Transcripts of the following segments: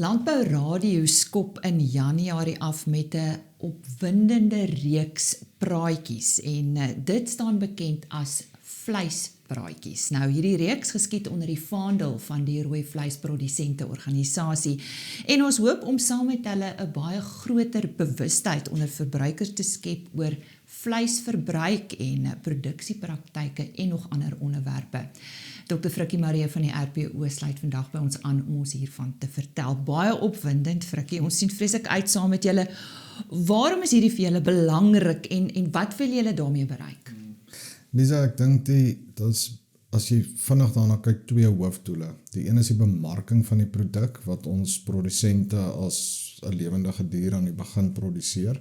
Landbou Radio skop in Januarie af met 'n opwindende reeks praatjies en dit staan bekend as vleispraatjies. Nou hierdie reeks geskied onder die vaandel van die Rooi Vleisprodusente Organisasie en ons hoop om saam met hulle 'n baie groter bewustheid onder verbruikers te skep oor vleisverbruik en produksiepraktyke en nog ander onderwerpe. Dr. Frikkie Marie van die RPO sluit vandag by ons aan om ons hiervan te vertel. Baie opwindend, Frikkie. Ons sien vreeslik uit saam met julle. Waarom is hierdie vir julle belangrik en wat wil julle daarmee bereik? Lisa, ek dink as jy vinnig daarna kyk, twee hoofdoele. Die een is die bemarking van die produk wat ons produsente as 'n lewendige dier aan die begin produseer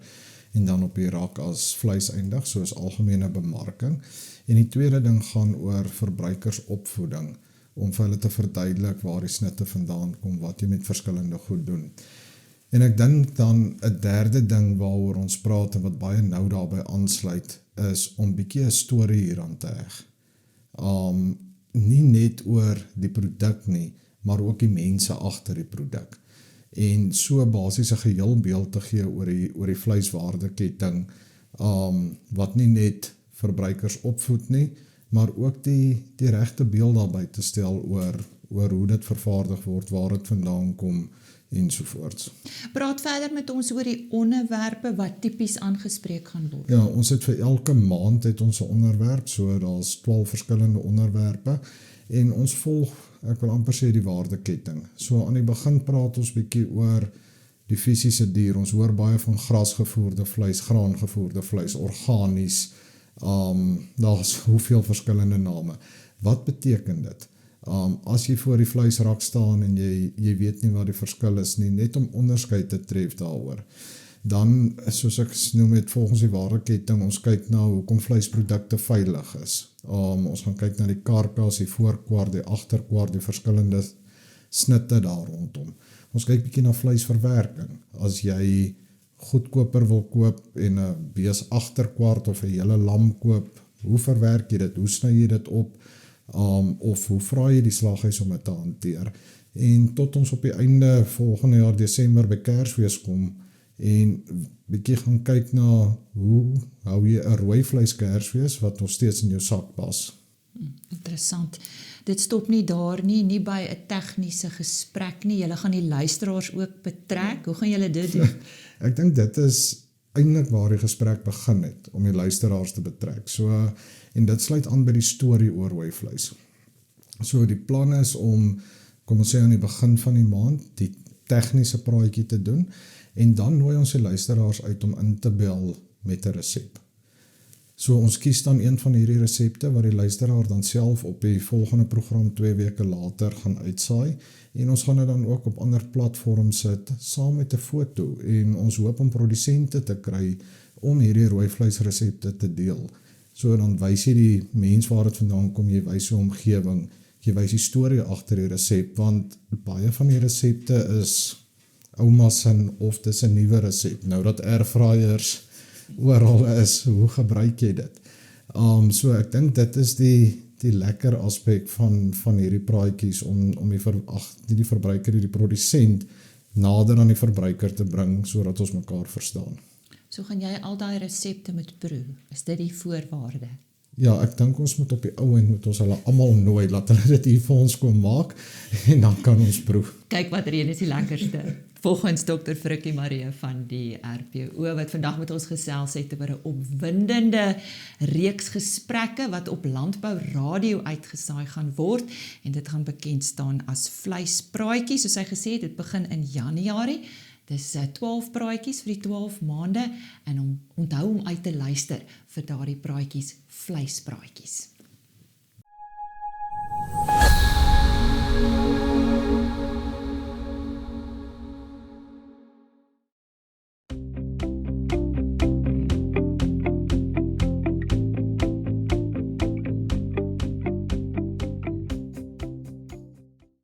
en dan op die rak as vleis eindig, soos algemene bemarking. En die tweede ding gaan oor verbruikersopvoeding, om vir hulle te verduidelik waar die snitte vandaan kom, wat jy met verskillende goed doen. En ek dink dan 'n derde ding waaroor ons praat en wat baie nou daarbey aansluit, is om bietjie 'n storie hier aan te heg. Nie net oor die produk nie, maar ook die mense agter die produk. En so basies 'n geheelbeeld te gee oor die vleiswaardeketting, wat nie net verbruikers opvoed nie, maar ook die regte beeld daarby te stel oor hoe dit vervaardig word, waar dit vandaan kom ensovoorts. Praat verder met ons oor die onderwerpe wat tipies aangespreek gaan word. Ja, ons het vir elke maand het ons 'n onderwerp, so daar's 12 verskillende onderwerpe en ons volg, ek wil amper sê, die waardeketting. So aan die begin praat ons bietjie oor die fisiese dier. Ons hoor baie van grasgevoerde vleis, graangevoerde vleis, organies. Daar's hoeveel verskillende name. Wat beteken dit? As jy voor die vleisrak staan en jy weet nie wat die verskil is nie, net om onderskeid te tref daaroor. Dan, soos ek noem het, volgens die waardeketting, ons kyk na hoekom vleisprodukte veilig is. Ons gaan kyk na die karkas, die voorkwart, die agterkwart, die verskillende snitte daar rondom. Ons kyk bietjie na vleisverwerking. As jy goedkoper wil koop en 'n bees agterkwart of 'n hele lam koop, hoe verwerk jy dit? Hoe sny jy dit op? Of hoe vra jy die slaghuis om dit te hanteer? En tot ons op die einde volgende jaar Desember by Kersfees kom en bietjie gaan kyk na hoe hou jy 'n rooi vleis Kersfees wat nog steeds in jou sak pas. Interessant. Dit stop nie daar nie by 'n tegniese gesprek nie. Julle gaan die luisteraars ook betrek. Hoe gaan julle dit doen? Ek dink dit is eintlik waar die gesprek begin het, om die luisteraars te betrek. So, en dit sluit aan by die storie oor rooi vleis. So die plan is om, kom ons sê aan die begin van die maand, die tegniese praatjie te doen, en dan nooi ons die luisteraars uit om in te bel met 'n resep. So ons kies dan een van hierdie resepte wat die luisteraar dan self op die volgende program 2 weke later gaan uitsaai, en ons gaan dit dan ook op ander platforms sit, saam met 'n foto, en ons hoop om produsente te kry om hierdie rooi vleisresepte te deel. So dan wys jy die mens waar dit vandaan kom, jy wys die omgewing, jy wys die storie agter die resep, want baie van die resepte is ouma se of dis 'n nuwe resep. Nou dat airfryers oral is, hoe gebruik jy dit? So ek dink dit is die lekker aspek van hierdie praatjies om die verbruiker, die produsent nader aan die verbruiker te bring, sodat ons mekaar verstaan. So gaan jy al daai resepte met proe. Is dit die voorwaarde? Ja, ek dink ons moet op die ou end moet ons hulle almal nooi, laat hulle dit hier vir ons kom maak, en dan kan ons proe. Kyk watter een is die lekkerste. Volgens Dr. Frikkie Marie van die RPO, wat vandag met ons gesels het oor 'n opwindende reeks gesprekke wat op Landbou Radio uitgesaai gaan word, en dit gaan bekend staan as vleispraatjies. Soos hy gesê het, dit begin in Januarie. Dis 12 praatjies vir die 12 maande, en onthou om uit te luister vir daardie praatjies, vleispraatjies.